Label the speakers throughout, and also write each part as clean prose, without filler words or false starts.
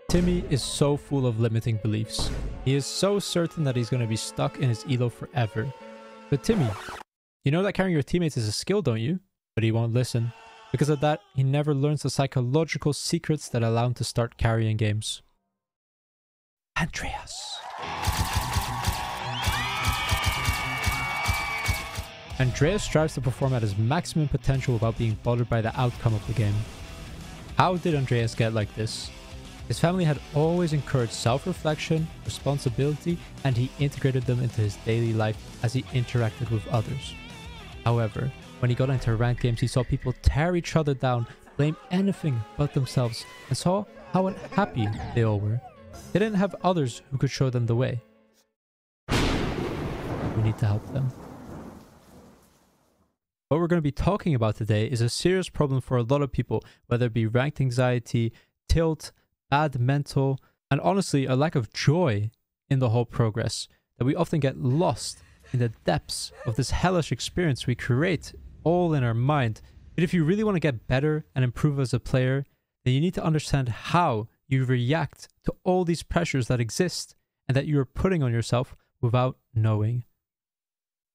Speaker 1: Timmy is so full of limiting beliefs. He is so certain that he's going to be stuck in his elo forever. But Timmy, you know that carrying your teammates is a skill, don't you? But he won't listen. Because of that, he never learns the psychological secrets that allow him to start carrying games. Andreas. Andreas strives to perform at his maximum potential without being bothered by the outcome of the game. How did Andreas get like this? His family had always encouraged self-reflection, responsibility, and he integrated them into his daily life as he interacted with others. However, when he got into ranked games, he saw people tear each other down, blame anything but themselves, and saw how unhappy they all were. They didn't have others who could show them the way. We need to help them. What we're going to be talking about today is a serious problem for a lot of people, whether it be ranked anxiety, tilt, bad mental, and honestly a lack of joy in the whole progress, that we often get lost in the depths of this hellish experience we create all in our mind. But if you really want to get better and improve as a player, then you need to understand how you react to all these pressures that exist and that you are putting on yourself without knowing.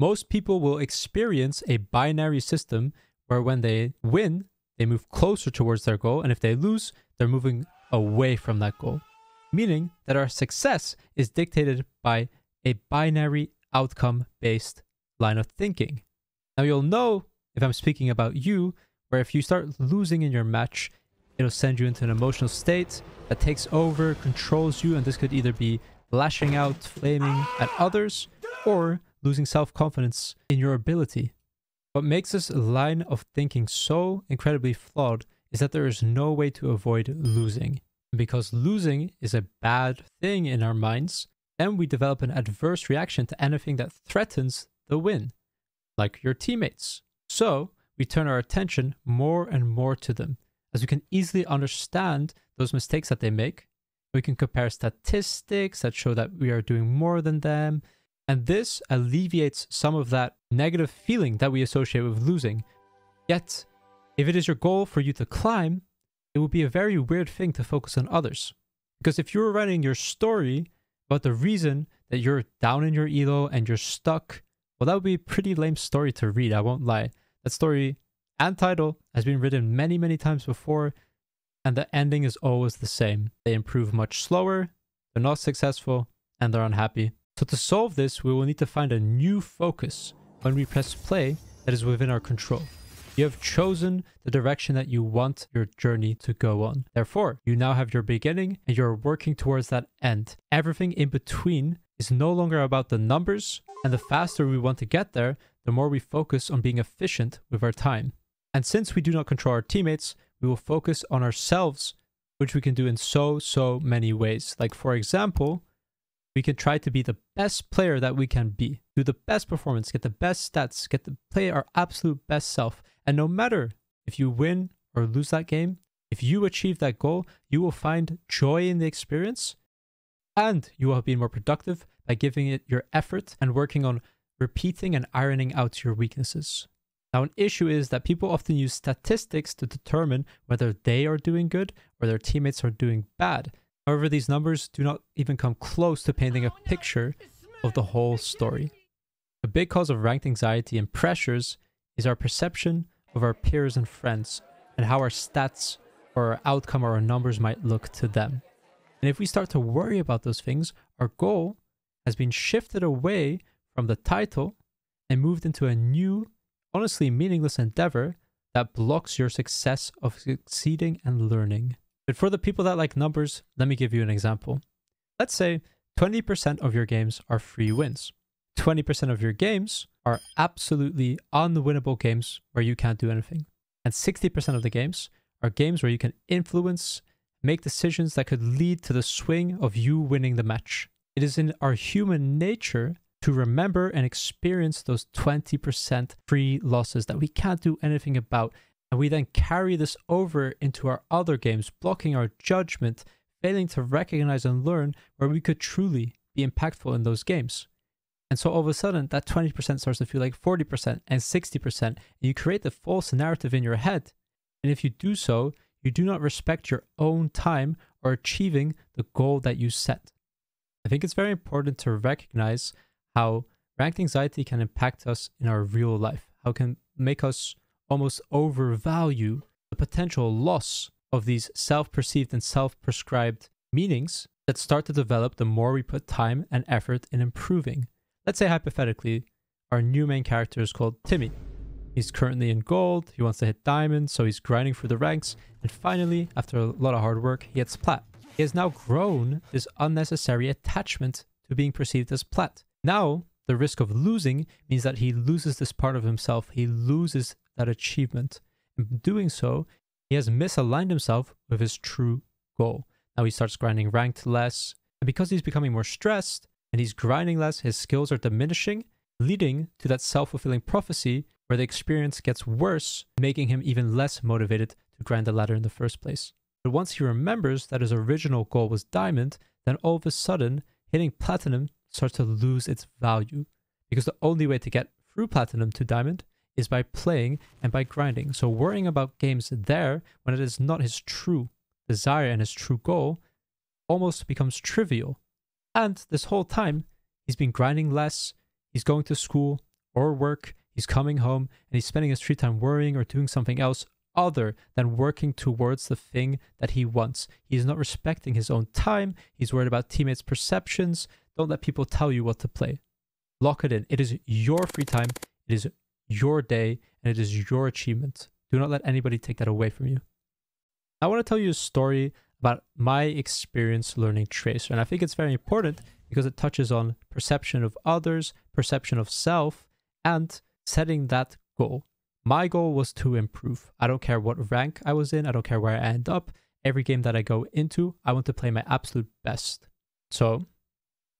Speaker 1: Most people will experience a binary system where when they win, they move closer towards their goal, and if they lose, they're moving away from that goal. Meaning that our success is dictated by a binary outcome-based line of thinking. Now you'll know if I'm speaking about you, where if you start losing in your match, it'll send you into an emotional state that takes over, controls you, and this could either be lashing out, flaming at others, or losing self-confidence in your ability. What makes this line of thinking so incredibly flawed is that there is no way to avoid losing. Because losing is a bad thing in our minds, then we develop an adverse reaction to anything that threatens the win, like your teammates. So we turn our attention more and more to them, as we can easily understand those mistakes that they make. We can compare statistics that show that we are doing more than them, and this alleviates some of that negative feeling that we associate with losing. Yet, if it is your goal for you to climb, it would be a very weird thing to focus on others. Because if you're writing your story about the reason that you're down in your elo and you're stuck, well, that would be a pretty lame story to read, I won't lie. That story and title has been written many, many times before, and the ending is always the same. They improve much slower, they're not successful, and they're unhappy. So to solve this, we will need to find a new focus when we press play that is within our control. You have chosen the direction that you want your journey to go on. Therefore, you now have your beginning and you're working towards that end. Everything in between is no longer about the numbers, and the faster we want to get there, the more we focus on being efficient with our time. And since we do not control our teammates, we will focus on ourselves, which we can do in so many ways. Like for example, we can try to be the best player that we can be, do the best performance, get the best stats, get to play our absolute best self. And no matter if you win or lose that game, if you achieve that goal, you will find joy in the experience, and you will be more productive by giving it your effort and working on repeating and ironing out your weaknesses. Now, an issue is that people often use statistics to determine whether they are doing good or their teammates are doing bad. However, these numbers do not even come close to painting a picture of the whole story. A big cause of ranked anxiety and pressures is our perception of our peers and friends and how our stats or our outcome or our numbers might look to them. And if we start to worry about those things, our goal has been shifted away from the title and moved into a new, honestly meaningless endeavor that blocks your success of succeeding and learning. But for the people that like numbers, let me give you an example. Let's say 20% of your games are free wins. 20% of your games are absolutely unwinnable games where you can't do anything. And 60% of the games are games where you can influence, make decisions that could lead to the swing of you winning the match. It is in our human nature to remember and experience those 20% free losses that we can't do anything about. And we then carry this over into our other games, blocking our judgment, failing to recognize and learn where we could truly be impactful in those games. And so all of a sudden, that 20% starts to feel like 40% and 60%, and you create the false narrative in your head. And if you do so, you do not respect your own time or achieving the goal that you set. I think it's very important to recognize how ranked anxiety can impact us in our real life, how it can make us almost overvalue the potential loss of these self-perceived and self-prescribed meanings that start to develop the more we put time and effort in improving. Let's say hypothetically, our new main character is called Timmy. He's currently in gold, he wants to hit diamond, so he's grinding through the ranks, and finally, after a lot of hard work, he hits plat. He has now grown this unnecessary attachment to being perceived as plat. Now, the risk of losing means that he loses this part of himself, he loses that achievement. In doing so, he has misaligned himself with his true goal. Now he starts grinding ranked less, and because he's becoming more stressed and he's grinding less, his skills are diminishing, leading to that self-fulfilling prophecy where the experience gets worse, making him even less motivated to grind the ladder in the first place. But once he remembers that his original goal was diamond, then all of a sudden, hitting platinum starts to lose its value. Because the only way to get through platinum to diamond is by playing and by grinding. So worrying about games there, when it is not his true desire and his true goal, almost becomes trivial. And this whole time, he's been grinding less, he's going to school or work, he's coming home, and he's spending his free time worrying or doing something else other than working towards the thing that he wants. He's not respecting his own time, he's worried about teammates' perceptions. Don't let people tell you what to play. Lock it in. It is your free time, it is your day, and it is your achievement. Do not let anybody take that away from you. I want to tell you a story about my experience learning Tracer, and I think it's very important because it touches on perception of others, perception of self, and setting that goal. My goal was to improve. I don't care what rank I was in, I don't care where I end up. Every game that I go into, I want to play my absolute best. So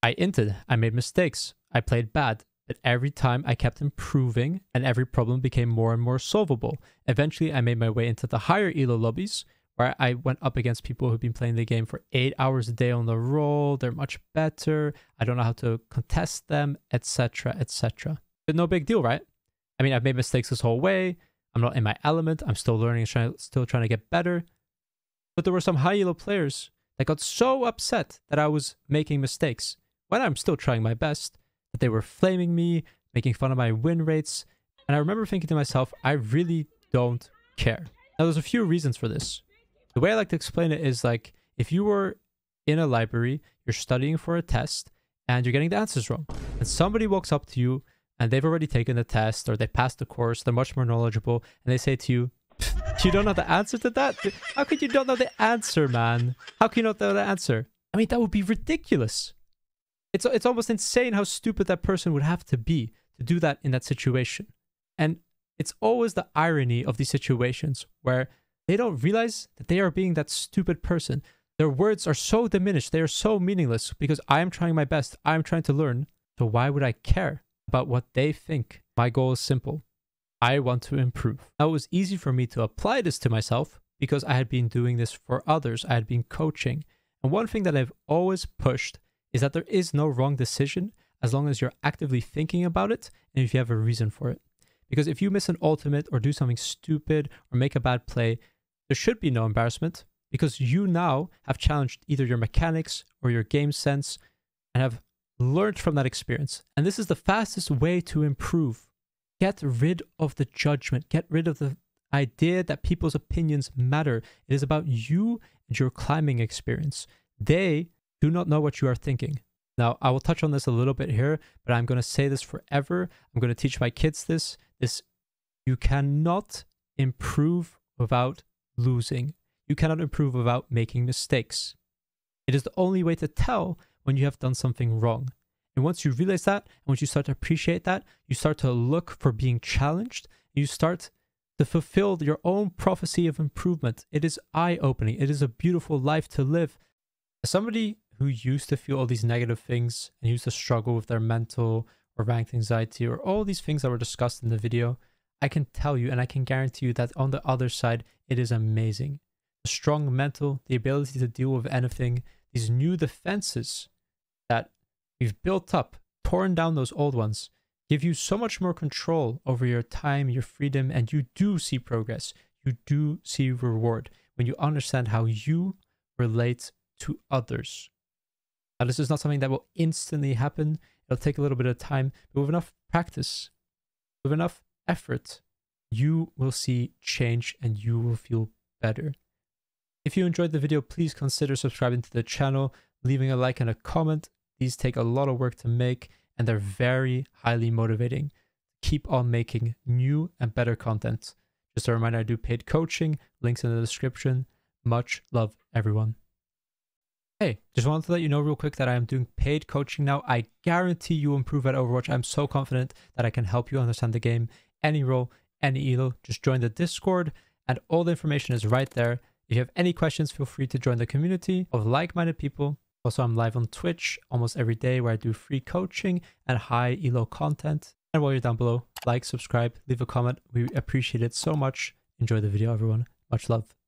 Speaker 1: I inted, I made mistakes, I played bad, but every time I kept improving and every problem became more and more solvable. Eventually I made my way into the higher elo lobbies where I went up against people who've been playing the game for 8 hours a day on the roll. They're much better. I don't know how to contest them, etc., etc. But no big deal, right? I mean, I've made mistakes this whole way. I'm not in my element. I'm still learning, still trying to get better. But there were some high elo players that got so upset that I was making mistakes when I'm still trying my best, that they were flaming me, making fun of my win rates. And I remember thinking to myself, I really don't care. Now, there's a few reasons for this. The way I like to explain it is like, if you were in a library, you're studying for a test, and you're getting the answers wrong. And somebody walks up to you, and they've already taken the test, or they passed the course, they're much more knowledgeable, and they say to you, you don't know the answer to that? How could you not know the answer, man? How can you not know the answer? I mean, that would be ridiculous. It's almost insane how stupid that person would have to be to do that in that situation. And it's always the irony of these situations where they don't realize that they are being that stupid person. Their words are so diminished, they are so meaningless because I am trying my best, I am trying to learn. So why would I care about what they think? My goal is simple. I want to improve. Now, it was easy for me to apply this to myself because I had been doing this for others. I had been coaching. And one thing that I've always pushed is that there is no wrong decision as long as you're actively thinking about it and if you have a reason for it. Because if you miss an ultimate or do something stupid or make a bad play, there should be no embarrassment because you now have challenged either your mechanics or your game sense and have learned from that experience. And this is the fastest way to improve. Get rid of the judgment. Get rid of the idea that people's opinions matter. It is about you and your climbing experience. They do not know what you are thinking. Now, I will touch on this a little bit here, but I'm going to say this forever. I'm going to teach my kids this. You cannot improve without losing. You cannot improve without making mistakes. It is the only way to tell when you have done something wrong. And once you realize that, and once you start to appreciate that, you start to look for being challenged. You start to fulfill your own prophecy of improvement. It is eye-opening. It is a beautiful life to live. As somebody who used to feel all these negative things and used to struggle with their mental or ranked anxiety or all these things that were discussed in the video, I can tell you and I can guarantee you that on the other side, it is amazing. The strong mental, the ability to deal with anything, these new defenses that we've built up, torn down those old ones, give you so much more control over your time, your freedom, and you do see progress. You do see reward when you understand how you relate to others. Now, this is not something that will instantly happen. It'll take a little bit of time, but with enough practice, with enough effort, you will see change and you will feel better. If you enjoyed the video, please consider subscribing to the channel, leaving a like and a comment. These take a lot of work to make and they're very highly motivating. Keep on making new and better content. Just a reminder, I do paid coaching, links in the description. Much love, everyone. Hey, just wanted to let you know real quick that I am doing paid coaching now. I guarantee you improve at Overwatch. I'm so confident that I can help you understand the game, any role, any elo. Just join the Discord and all the information is right there. If you have any questions, feel free to join the community of like-minded people. Also, I'm live on Twitch almost every day where I do free coaching and high elo content. And while you're down below, like, subscribe, leave a comment. We appreciate it so much. Enjoy the video, everyone. Much love.